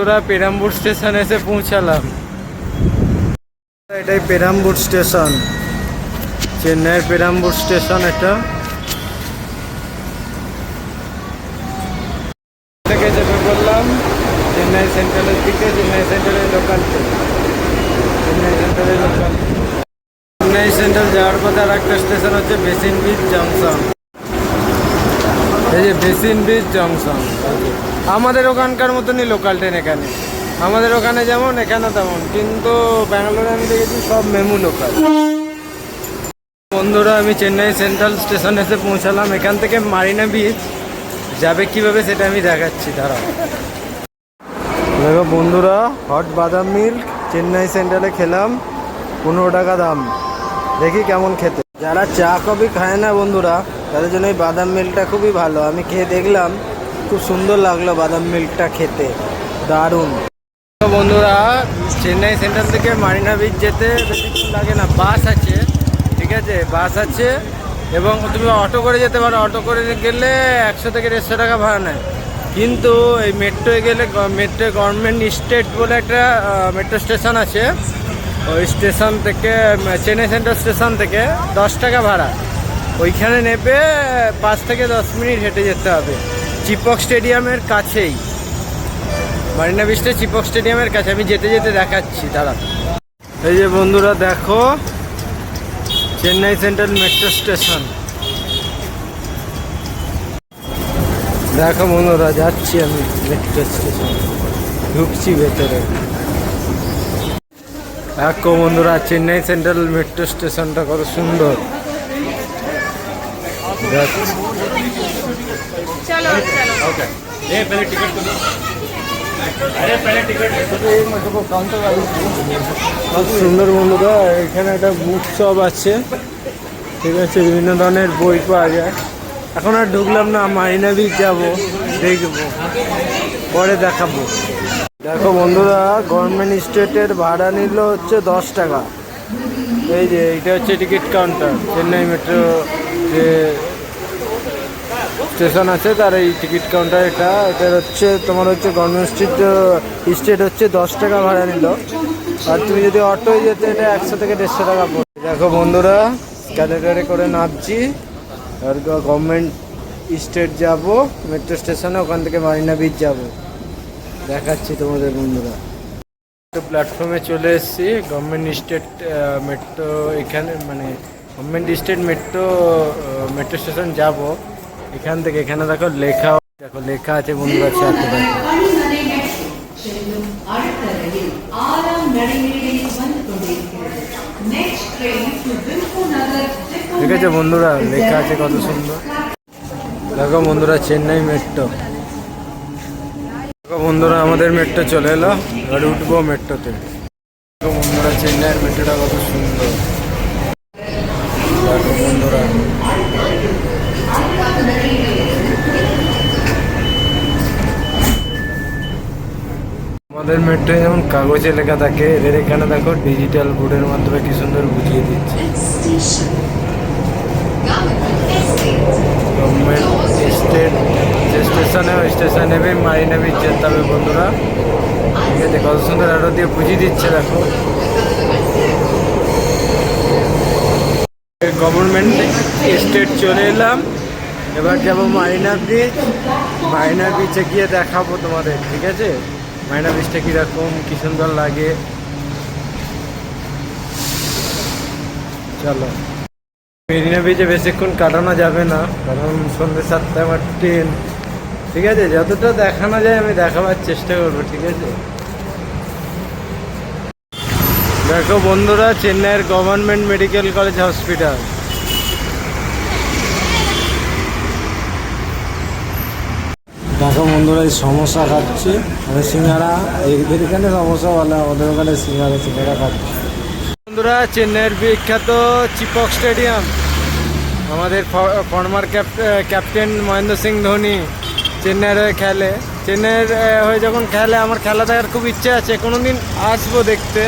বন্ধুরা পেরাম্বুর স্টেশন এসে পৌঁছালাম। এটাই পেরাম্বুর স্টেশন, চেন্নাইয়ের পেরাম্বুর স্টেশন। এটা থেকে চেপে পড়লাম চেন্নাই সেন্ট্রালের দিকে। চেন্নাই সেন্ট্রালের লোকাল চেন্নাই সেন্ট্রাল যাওয়ার পথে আর একটা স্টেশন হচ্ছে বেসিন ব্রিজ জংশন। এই যে বেসিন ব্রিজ জংশন আমাদের ওখানকার মতনই লোকাল ট্রেন। এখানে আমাদের ওখানে যেমন এখানে তেমন, কিন্তু ব্যাঙ্গালোরে আমি দেখেছি সব মেমু লোকাল। বন্ধুরা আমি চেন্নাই সেন্ট্রাল স্টেশন এসে পৌঁছালাম। এখান থেকে মারিনা বিচ যাবে কিভাবে সেটা আমি দেখাচ্ছি, দাঁড়াও। দেখো বন্ধুরা, হট বাদাম মিল্ক চেন্নাই সেন্ট্রালে খেলাম, 15 টাকা দাম। দেখি কেমন খেতে। যারা চা কফি খায় না বন্ধুরা, তাদের জন্য এই বাদাম মিল্কটা খুবই ভালো। আমি খেয়ে দেখলাম, খুব সুন্দর লাগলো বাদাম মিল্কটা খেতে, দারুণ। বন্ধুরা চেন্নাই সেন্ট্রাল থেকে মারিনা বিচ যেতে বেশিক্ষণ লাগে না, বাস আছে, ঠিক আছে, বাস আছে। এবং তুমি অটো করে যেতে পারো, অটো করে গেলে 100 থেকে 150 টাকা ভাড়া নেয়। কিন্তু এই মেট্রোয় গেলে, মেট্রো গভর্নমেন্ট স্টেট বলে একটা মেট্রো স্টেশন আছে, ওই স্টেশন থেকে চেন্নাই সেন্ট্রাল স্টেশন থেকে 10 টাকা ভাড়া। ওইখানে নেবে 5 থেকে 10 মিনিট হেঁটে যেতে হবে। চিপক স্টেডিয়ামের কাছেই, মারিনা বিচটা চিপক স্টেডিয়ামের কাছে। আমি যেতে যেতে দেখাচ্ছি, দাঁড়া। এই যে বন্ধুরা দেখো চেন্নাই সেন্ট্রাল মেট্রো স্টেশন। দেখো বন্ধুরা যাচ্ছি আমি মেট্রো স্টেশন, ঢুকছি ভেতরে। দেখো বন্ধুরা চেন্নাই সেন্ট্রাল মেট্রো স্টেশনটা কত সুন্দর। খুব সুন্দর বন্ধুরা, এখানে একটা বুক শপ আছে, ঠিক আছে, বিভিন্ন ধরনের বই পাওয়া যায়। এখন আর ঢুকলাম না, মারিনা বিচ যাবো, দেখবো, পরে দেখাবো। দেখো বন্ধুরা গভর্নমেন্ট স্টেটের ভাড়া নিল হচ্ছে 10 টাকা। এই যে এটা হচ্ছে টিকিট কাউন্টার, চেন্নাই মেট্রো যে স্টেশন আছে তার এই টিকিট কাউন্টার। এটা হচ্ছে তোমার হচ্ছে গভর্নমেন্ট স্টেট হচ্ছে 10 টাকা ভাড়া নিল। আর তুমি যদি অটোয় যেতে এটা 100 থেকে 150 টাকা পড়ে। দেখো বন্ধুরা স্ক্যালেটারে করে নামছি, আর গভর্নমেন্ট স্টেট যাব মেট্রো স্টেশনে, ওখান থেকে মারিনা বিচ যাব, দেখাচ্ছি তোমাদের বন্ধুরা। প্ল্যাটফর্মে চলে এসেছি, গভর্নমেন্ট স্টেট মেট্রো এখানে, মানে গভর্নমেন্ট স্টেট মেট্রো স্টেশন যাব এখান থেকে। এখানে দেখো লেখা আছে বন্ধুরা, চারটে দেখো। ঠিক আছে বন্ধুরা, লেখা আছে কত সুন্দর। দেখো বন্ধুরা চেন্নাই মেট্রো। দেখো বন্ধুরা আমাদের মেট্রো চলে এলো, এবার উঠবো মেট্রোতে। দেখো বন্ধুরা চেন্নাইয়ের মেট্রোটা কত সুন্দর। দেখো বন্ধুরা আমাদের মেট্রো যেমন কাগজে লেখা থাকে, এদের এখানে দেখো ডিজিটাল বোর্ডের মাধ্যমে কি সুন্দর বুঝিয়ে দিচ্ছে। গভর্নমেন্ট স্টেট যে স্টেশনে, ওই স্টেশন নেবে মারিনা বিচ যেতে হবে বন্ধুরা, ঠিক আছে। কত সুন্দর আরো দিয়ে বুঝিয়ে দিচ্ছে, দেখো। গভর্নমেন্ট স্টেট চলে এলাম, এবার যাবো মারিনা বিচ। মারিনা বিচে গিয়ে দেখাবো তোমাদের, ঠিক আছে, মারিনা বিচটা কীরকম, কী সুন্দর লাগে। চলো। মেরিনা বিচে বেশিক্ষণ কাটানো যাবে না, কারণ সন্ধ্যে 7টায় আমার ট্রেন, ঠিক আছে। যতটা দেখানো যায় আমি দেখাবার চেষ্টা করবো, ঠিক আছে। দেখো বন্ধুরা চেন্নাইয়ের গভর্নমেন্ট মেডিকেল কলেজ হসপিটাল। দেখো বন্ধুরা এই সমোসা খাচ্ছি, মানে সিঙ্গারা। এদের এখানে সমোসা বলে, আমাদের ওখানে সিঙ্গারা খাচ্ছি। বন্ধুরা চেন্নাইয়ের বিখ্যাত চিপক স্টেডিয়াম, আমাদের ফর্মার ক্যাপ্টেন মহেন্দ্র সিং ধোনি চেন্নাইয়ের হয়ে খেলে। চেন্নাইয়ের হয়ে যখন খেলে আমার খেলা দেখার খুব ইচ্ছে আছে, কোনো দিন আসবো দেখতে।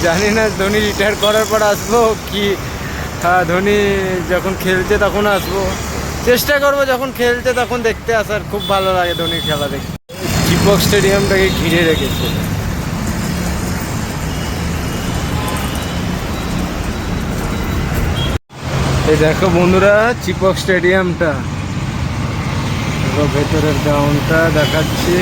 জানি না ধোনি রিটায়ার করার পর আসবো কি, হ্যাঁ ধোনি যখন খেলছে তখন আসবো, চেষ্টা করবো যখন খেলছে তখন দেখতে আসার। খুব ভালো লাগে ধোনির খেলা দেখতে। চিপক স্টেডিয়ামটাকে ঘিরে রেখেছে। এই দেখো বন্ধুরা চিপক স্টেডিয়ামটা, ভেতরের গ্রাউন্ডটা দেখাচ্ছি।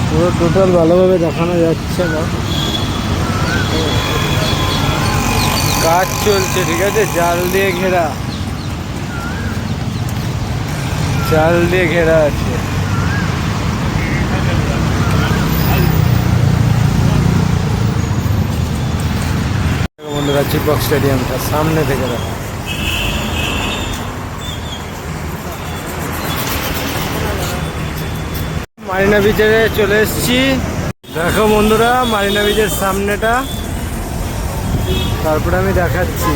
পুরো টোটাল ভালোভাবে দেখানো যাচ্ছে না, কাজ চলছে ঠিক আছে, জাল দিয়ে ঘেরা, জাল দিয়ে ঘেরা আছে। বন্ধুরা চিপক স্টেডিয়ামটা সামনে থেকে দেখো। মারিনা বিচে চলে এসেছি, দেখো বন্ধুরা মারিনা বিচের সামনেটা, তারপরে আমি দেখাচ্ছি।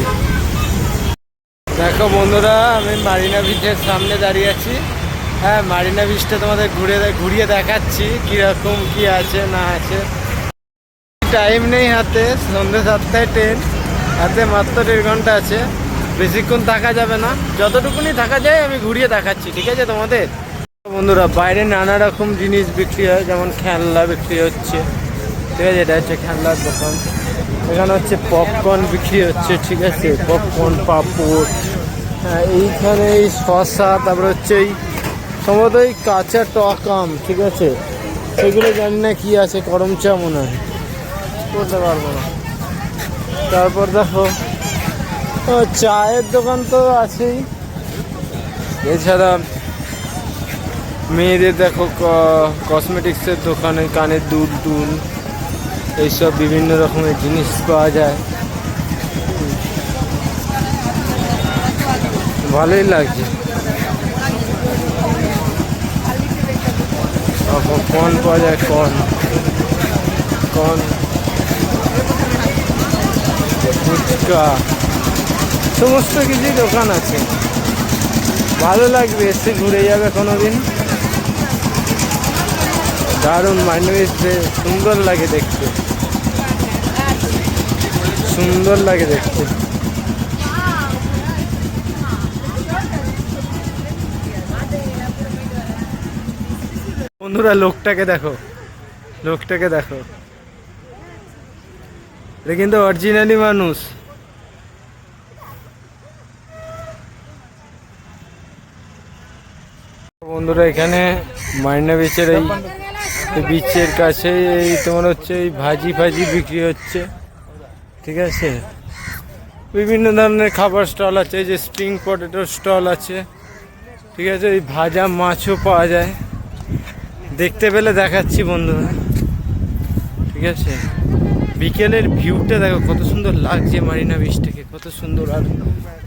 দেখো বন্ধুরা আমি মারিনা বিচের সামনে দাঁড়িয়ে আছি। হ্যাঁ, মারিনা বিচটা তোমাদের ঘুরিয়ে দেখাচ্ছি কীরকম কি আছে না আছে। টাইম নেই হাতে, সন্ধ্যে 7টায় ট্রেন, হাতে মাত্র 1.5 ঘন্টা আছে, বেশিক্ষণ থাকা যাবে না, যতটুকুনি থাকা যায় আমি ঘুরিয়ে দেখাচ্ছি ঠিক আছে তোমাদের। বন্ধুরা বাইরে নানা রকম জিনিস বিক্রি হয়, যেমন খেলনা বিক্রি হচ্ছে ঠিক আছে, এটা হচ্ছে খেলনার দোকান। এখানে হচ্ছে পপকর্ন বিক্রি হচ্ছে ঠিক আছে, পপকর্ন, পাপড়, হ্যাঁ এইখানে এই শসা, তারপরে হচ্ছে এই সম্ভবত এই কাঁচা টক আম ঠিক আছে, সেগুলো জানি না কি আছে, করম চা মনে হয়, বলতে পারবো না। তারপর দেখো চায়ের দোকান তো আছেই, এছাড়া মেয়েদের দেখো কসমেটিক্সের দোকানে কানের দুল টুল এইসব বিভিন্ন রকমের জিনিস পাওয়া যায়, ভালোই লাগছে। কর্ন পাওয়া যায়, কর্ন ফুচকা, সমস্ত কিছু দোকান আছে, ভালো লাগবে, এসে ঘুরে যাবে কোনোদিন। দারুণ মারিনা বিচ, সুন্দর লাগে দেখতে, সুন্দর লাগে দেখতে। বন্ধুরা লোকটাকে দেখো, লোকটাকে দেখো, এটা কিন্তু অরিজিনালি মানুষ। বন্ধুরা এখানে মারিনা বিচের এই বিচের কাছে এই তোমার হচ্ছে এই ভাজি ফাজি বিক্রি হচ্ছে ঠিক আছে, বিভিন্ন ধরনের খাবার স্টল আছে, এই যে স্প্রিং পটেটোর স্টল আছে ঠিক আছে, এই ভাজা মাছও পাওয়া যায়, দেখতে পেলে দেখাচ্ছি বন্ধুরা ঠিক আছে। বিকেলের ভিউটা দেখো কত সুন্দর লাগছে, মারিনা বিচ থেকে কত সুন্দর, আর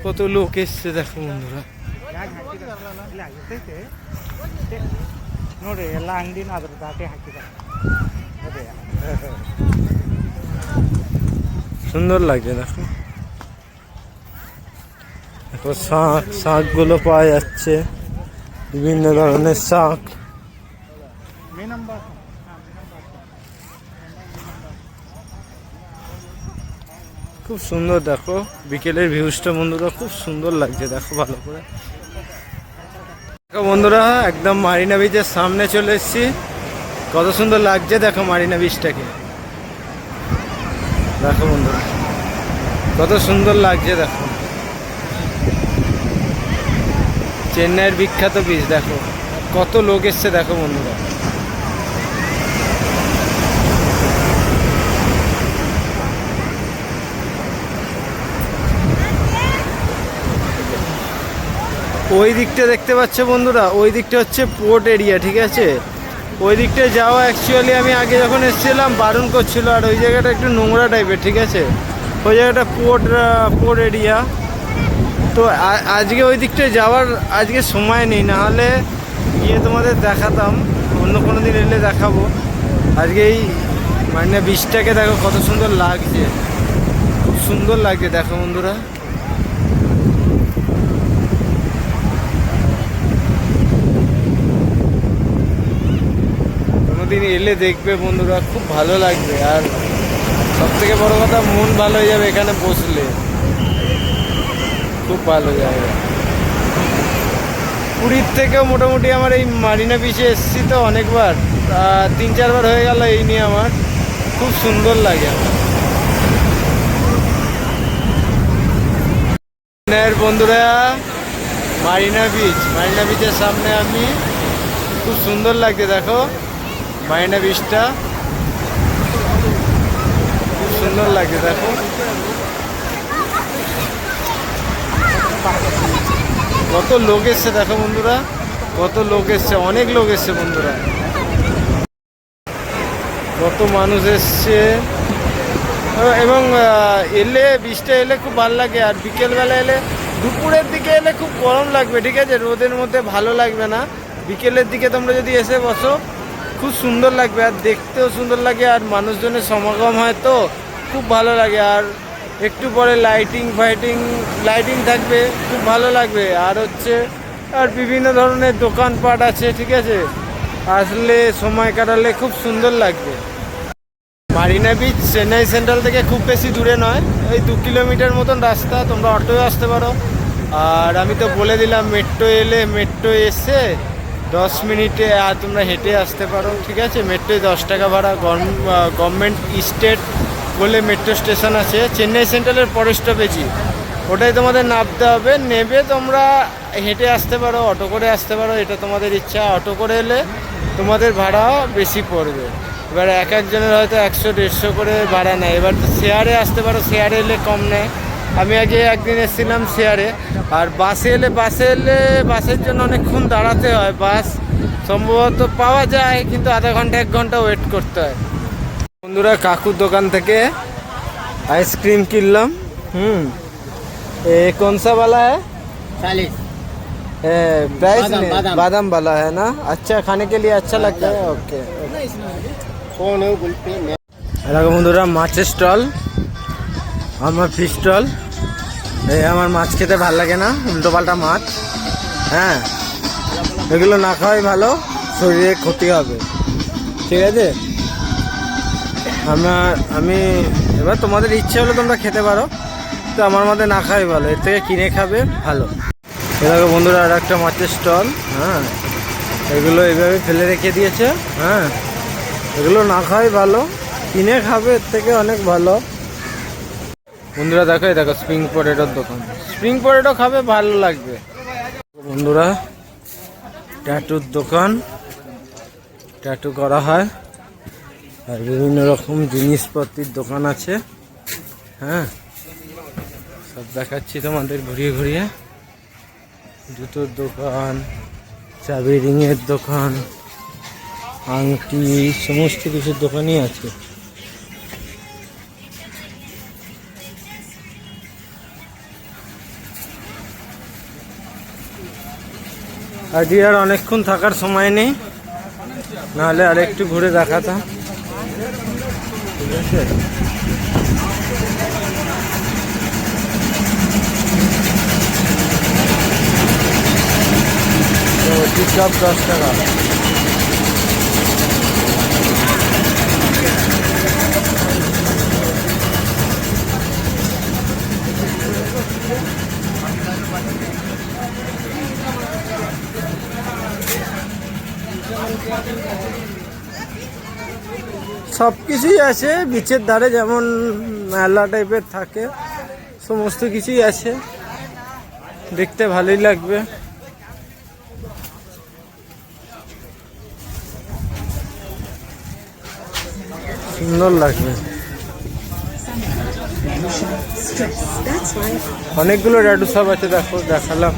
কত লোক এসছে দেখো বন্ধুরা। ನೋಡಿ ಎಲ್ಲ ಅಂಗಡಿನೂ ಅದ್ರ ದಾಟಿ ಹಾಕಿದ್ದಾರೆ, ಅದೇ সুন্দর লাগছে দেখো। দেখো শাকগুলো পাওয়া যাচ্ছে, বিভিন্ন ধরনের শাক, খুব সুন্দর দেখো বিকেলের ভিউজটা বন্ধুরা, খুব সুন্দর লাগছে দেখো ভালো করে। দেখো বন্ধুরা একদম মারিনা বিচের সামনে চলে এসেছি, কত সুন্দর লাগছে দেখো মারিনা বিচটাকে, দেখো বন্ধুরা কত সুন্দর লাগছে দেখো, চেন্নাইয়ের বিখ্যাত বিচ দেখো, কত লোক এসছে দেখো বন্ধুরা। ওই দিকটা দেখতে পাচ্ছ বন্ধুরা, ওই দিকটা হচ্ছে পোর্ট এরিয়া ঠিক আছে, ওই দিকটা যাওয়া অ্যাকচুয়ালি আমি আগে যখন এসেছিলাম বারণ করছিল, আর ওই জায়গাটা একটু নোংরা টাইপের ঠিক আছে, ওই জায়গাটা পোর্ট এরিয়া, তো আজকে ওই দিকটা যাওয়ার আজকে সময় নেই, না হলে গিয়ে তোমাদের দেখাতাম, অন্য কোনো দিন এলে দেখাবো। আজকে এই মারিনা বিচটাকে দেখো কত সুন্দর লাগছে, খুব সুন্দর লাগছে দেখো বন্ধুরা। কোনোদিন এলে দেখবে বন্ধুরা, খুব ভালো লাগবে। আর সব থেকে বড় কথা মন ভালো হয়ে যাবে এখানে বসলে, খুব ভালো জায়গা। পুরীর থেকেও মোটামুটি আমার এই মারিনা বিচে এসেছি তো অনেকবার, 3-4 বার হয়ে গেল এই নিয়ে আমার খুব সুন্দর লাগে আমার। বন্ধুরা মারিনা বিচের সামনে আমি, খুব সুন্দর লাগছে দেখো মারিনা বিচটা, খুব সুন্দর লাগছে দেখো। কত লোক এসছে দেখো বন্ধুরা, কত লোক এসছে, অনেক লোক এসছে বন্ধুরা, কত মানুষ এসছে। এবং এলে বৃষ্টি এলে খুব ভালো লাগে, আর বিকেলবেলা এলে, দুপুরের দিকে এলে খুব গরম লাগবে, ঠিক আছে, রোদের মধ্যে ভালো লাগবে না। বিকেলের দিকে তোমরা যদি এসে বসো খুব সুন্দর লাগবে, আর দেখতেও সুন্দর লাগে, আর মানুষজনের সমাগম হয় তো খুব ভালো লাগে। আর একটু পরে লাইটিং থাকবে, খুব ভালো লাগবে। আর হচ্ছে আর বিভিন্ন ধরনের দোকানপাট আছে, ঠিক আছে, আসলে সময় কাটালে খুব সুন্দর লাগবে। মারিনা বিচ চেন্নাই সেন্ট্রাল থেকে খুব বেশি দূরে নয়, ওই 2 কিলোমিটার মতন রাস্তা, তোমরা অটোয় আসতে পারো। আর আমি তো বলে দিলাম মেট্রো এসে 10 মিনিটে আর তোমরা হেঁটে আসতে পারো, ঠিক আছে। মেট্রোয় 10 টাকা ভাড়া, গভর্নমেন্ট স্টেট বলে মেট্রো স্টেশন আছে চেন্নাই সেন্ট্রালের পরের স্টপেজই, ওটাই তোমাদের নামতে হবে। নেবে তোমরা হেঁটে আসতে পারো, অটো করে আসতে পারো, এটা তোমাদের ইচ্ছা। অটো করে এলে তোমাদের ভাড়াও বেশি পড়বে, এবার এক একজনের হয়তো 100-150 করে ভাড়া নেয়। এবার শেয়ারে আসতে পারো, শেয়ারে এলে কম নেয়। আমি আগে একদিন এসেছিলাম শেয়ারে। আর বাসে এলে বাসের জন্য অনেকক্ষণ দাঁড়াতে হয়, বাস সম্ভবত পাওয়া যায় কিন্তু আধা ঘন্টা 1 ঘন্টা ওয়েট করতে হয়। বন্ধুরা কাকুর দোকান থেকে आइसक्रीम किनलाम। ये कौन सा वाला है? 40 प्राइस बादाम। बादाम वाला है ना, अच्छा खाने के लिए अच्छा लगता है। ओके দেখো বন্ধুরা মাছের স্টল, আমার ফিশ স্টল। আমার মাছ খেতে ভালো লাগে না, উল্টোপাল্টা মাছ, হ্যাঁ এগুলো না খাওয়াই ভালো, শরীরে ক্ষতি হবে, ঠিক আছে। আমি এবার তোমাদের ইচ্ছে হলে তোমরা খেতে পারো, তো আমার মধ্যে না খাওয়াই ভালো, এর থেকে কিনে খাবে ভালো। দেখো বন্ধুরা আর একটা মাছের স্টল, হ্যাঁ এগুলো এইভাবে ফেলে রেখে দিয়েছে, হ্যাঁ এগুলো না খাওয়াই ভালো, কিনে খাবে এর থেকে অনেক ভালো। বন্ধুরা দেখো স্প্রিং পটেটোর দোকান, স্প্রিং পটেটো খাবে ভালো লাগবে। বন্ধুরা ট্যাটুর দোকান, ট্যাটু করা হয়, আর বিভিন্ন রকম জিনিসপত্রের দোকান আছে, হ্যাঁ সব দেখাচ্ছি তোমাদের ঘুরিয়ে ঘুরিয়ে। জুতোর দোকান, চাবি রিংয়ের দোকান, আংটি, সমস্ত কিছুর দোকানই আছে। আজকে আর অনেকক্ষণ থাকার সময় নেই, নাহলে আর একটু ঘুরে দেখাতাম, ঠিক আছে। সব 10 টাকা। সব কিছুই আছে বিচের ধারে, যেমন মেলা টাইপের থাকে, সমস্ত কিছুই আছে, দেখতে ভালোই লাগবে। সুন্দর লাগবে, অনেকগুলো ট্যাটু সব আছে, দেখো দেখালাম।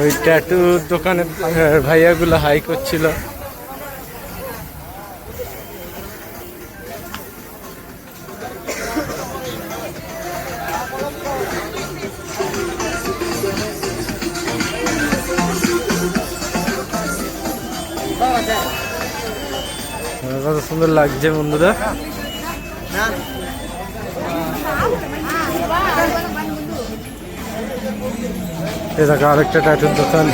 ওই ট্যাটু দোকানের ভাইয়াগুলো হাই করছিল। কত সুন্দর লাগছে বন্ধুরা। এ দেখো আরেকটা ট্যাটুর দোকান।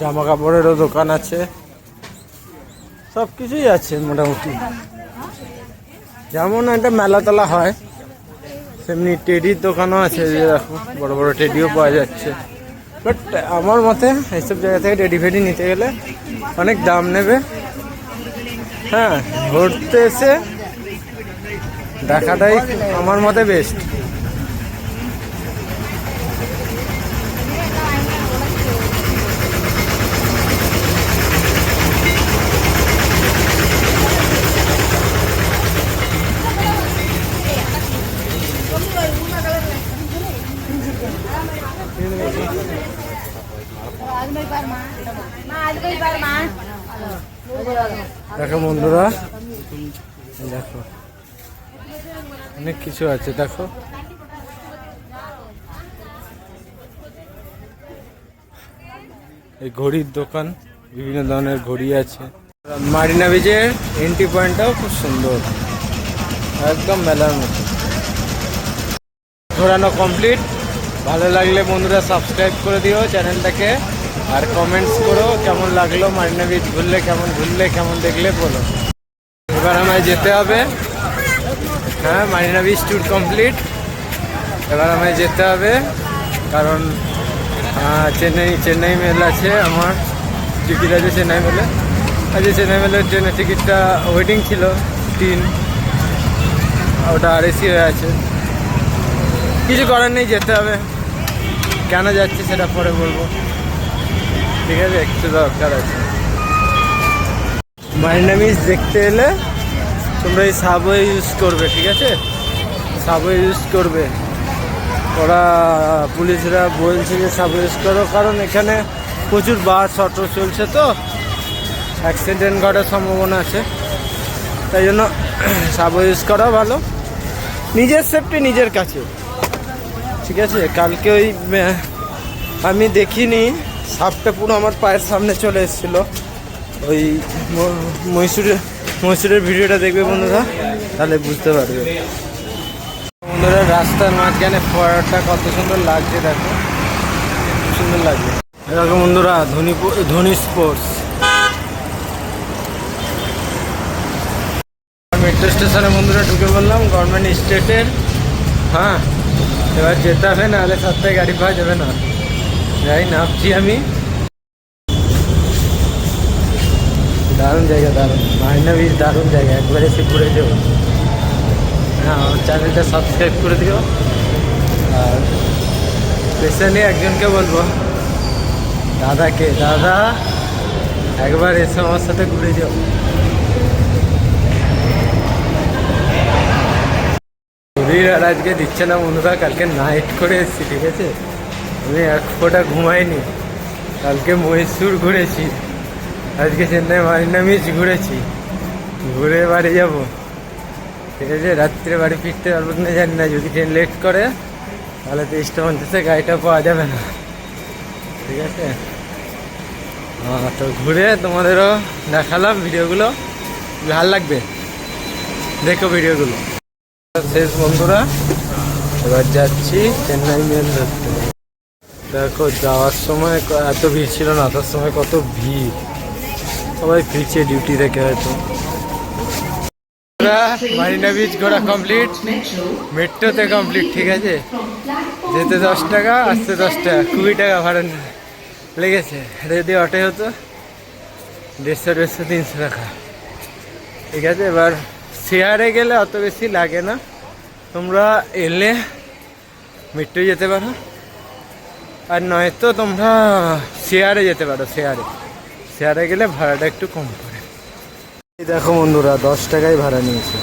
জামা কাপড়েরও দোকান আছে, সব কিছুই আছে মোটামুটি। যেমন একটা মেলাতলা হয় সেমনি টেডির দোকানও আছে, যে দেখো বড় বড় টেডিও পাওয়া যাচ্ছে। বাট আমার মতে এইসব জায়গা থেকে টেডি ফেডি নিতে গেলে অনেক দাম নেবে। হ্যাঁ, ঘুরতে এসে দেখাটাই আমার মতে বেস্ট। দেখো বন্ধুরা, দেখো অনেক কিছু আছে। দেখো এই ঘড়ির দোকান, বিভিন্ন ধরনের ঘড়ি আছে। মারিনা বিচের এন্ট্রি পয়েন্টটাও খুব সুন্দর, একদম মেলার মতো। ঘোরানো কমপ্লিট। ভালো লাগলে বন্ধুরা সাবস্ক্রাইব করে দিও চ্যানেলটাকে, আর কমেন্টস করো কেমন লাগলো মারিনা বিচ ঘুরলে, কেমন দেখলে বলো। এবার আমায় যেতে হবে। হ্যাঁ, মারিনা বিচ ট্যুর কমপ্লিট। এবার আমায় যেতে হবে, কারণ চেন্নাই মেল আছে, আমার টিকিট আছে চেন্নাই মেলে। আজকে চেন্নাই মেলের ট্রেনের টিকিটটা ওয়েটিং ছিল 3, ওটা আরএসি হয়ে আছে। কিছু করার নেই, যেতে হবে। কেন যাচ্ছি সেটা পরে বলবো, ঠিক আছে? একটু দরকার আছে। মারিনা বিচ দেখতে এলে তোমরা এই সাবওয়ে ইউজ করবে, ঠিক আছে? সাবওয়ে ইউজ করবে। ওরা পুলিশরা বলছে যে সাবওয়ে ইউজ করো, কারণ এখানে প্রচুর বাস অটো চলছে, তো অ্যাক্সিডেন্ট ঘটার সম্ভাবনা আছে। তাই জন্য সাবওয়ে ইউজ করা ভালো, নিজের সেফটি নিজের কাছে, ঠিক আছে? কালকে ওই আমি দেখিনি, সাপটা পুরো আমার পায়ের সামনে চলে এসেছিলো। ওই মহীশূরের ভিডিওটা দেখবে বন্ধুরা, তাহলে বুঝতে পারবে। বন্ধুরা, রাস্তার মাঝখানে ফোয়ারাটা কত সুন্দর লাগছে, দেখো খুব সুন্দর লাগছে। দেখো বন্ধুরা, ধোনি স্পোর্টস মেট্রো স্টেশনে বন্ধুরা ঢুকে বললাম, গভর্নমেন্ট স্টেটের। হ্যাঁ, এবার যেতে হবে, নাহলে সপ্তাহে গাড়ি পাওয়া যাবে না। যাই, নামছি আমি। দারুণ জায়গা, দারুণ মারিনা বিচ, দারুণ জায়গা। একবারে এসে ঘুরে যাও। হ্যাঁ, আমার চ্যানেলটা সাবস্ক্রাইব করে দিও। আর স্পেশালি একজনকে বলবো, দাদাকে, দাদা একবার এসে আমার সাথে ঘুরে যাও। শরীর আর আজকে দিচ্ছে না বন্ধুরা, কালকে নাইট করে এসেছি, ঠিক আছে? আমি এক ফোঁটা ঘুমাইনি। কালকে মহীশূর ঘুরেছি, আজকে চেন্নাই মারিনা বিচ ঘুরেছি, ঘুরে বাড়ি যাবো, ঠিক আছে? রাত্রে বাড়ি ফিরতে পারবো কিনা জানি না। যদি ট্রেন লেট করে তাহলে 3:50 গাড়িটা পাওয়া যাবে না, ঠিক আছে? তো ঘুরে তোমাদেরও দেখালাম ভিডিওগুলো, ভালো লাগবে, দেখো ভিডিওগুলো। শেষ বন্ধুরা, এবার যাচ্ছি চেন্নাই মেল ধরতে। দেখো যাওয়ার সময় এত ভিড় ছিল না, আসার সময় কত ভিড়, সবাই ফিরছে ডিউটি থেকে হয়তো। মারিনা বিচ ঘোরা কমপ্লিট, মেট্রোতে কমপ্লিট, ঠিক আছে? যেতে 10 টাকা, আসতে 10 টাকা, 20 টাকা ভাড়া লেগেছে। যদি অটো হতো 150, 300 টাকা, ঠিক আছে? এবার শেয়ারে গেলে অত বেশি লাগে না। তোমরা এলে মেট্রো যেতে পারো, আর নয়তো তোমরা শেয়ারে যেতে পারো। শেয়ারে গেলে ভাড়াটা একটু কম পড়ে। দেখো বন্ধুরা, 10 টাকায় ভাড়া নিয়েছে।